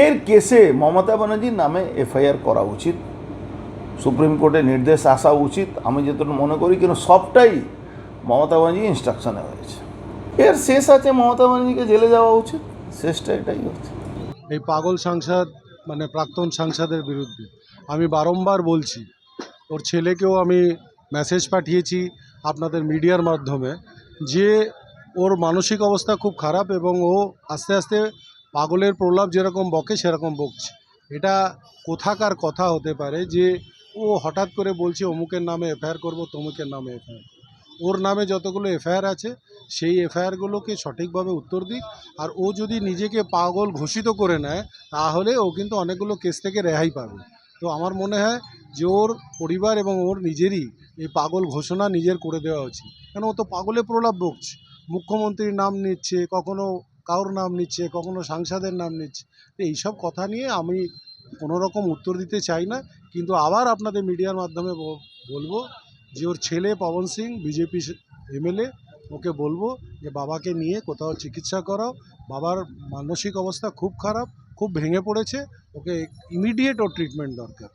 এর কেসে মমতা ব্যানার্জির নামে এফআইআর করা উচিত, সুপ্রিম কোর্টের নির্দেশ আসা উচিত। আমি যতটুকু মনে করি কিন্তু সবটাই মমতা ব্যানার্জি ইনস্ট্রাকশনে হয়েছে। এর শেষ আছে, মমতা ব্যানার্জিকে জেলে যাওয়া উচিত, শেষটা এটাই হচ্ছে। এই পাগল সাংসদ মানে প্রাক্তন সাংসদের বিরুদ্ধে আমি বারংবার বলছি, ওর ছেলেকেও আমি মেসেজ পাঠিয়েছি আপনাদের মিডিয়ার মাধ্যমে, যে ওর মানসিক অবস্থা খুব খারাপ এবং ও আস্তে আস্তে পাগলের প্রলাপ যেরকম বকে সেরকম বকছে। এটা কোথাকার কথা হতে পারে যে ও হঠাৎ করে বলছে অমুকের নামে এফআইআর করবো, তমুকের নামে এফআইআর। ওর নামে যতগুলো এফআইআর আছে সেই এফআইআরগুলোকে সঠিকভাবে উত্তর দিক। আর ও যদি নিজেকে পাগল ঘোষিত করে নেয় তাহলে ও কিন্তু অনেকগুলো কেস থেকে রেহাই পাবে। তো আমার মনে হয় যে ওর পরিবার এবং ওর নিজেরই এই পাগল ঘোষণা নিজের করে দেওয়া উচিত, কেন ও তো পাগলে প্রলাপ বকছে, মুখ্যমন্ত্রীর নাম নিচ্ছে, কখনো কারোর নাম নিচ্ছে, কখনো সাংসদের নাম নিচ্ছে। তো এইসব কথা নিয়ে আমি কোনো রকম উত্তর দিতে চাই না, কিন্তু আবার আপনাদের মিডিয়ার মাধ্যমে বলবো যে ওর ছেলে পবন সিং বিজেপি এমএলএ, ওকে বলবো যে বাবাকে নিয়ে কোথাও চিকিৎসা করাও। বাবার মানসিক অবস্থা খুব খারাপ, খুব ভেঙে পড়েছে, ওকে ইমিডিয়েট ওর ট্রিটমেন্ট দরকার।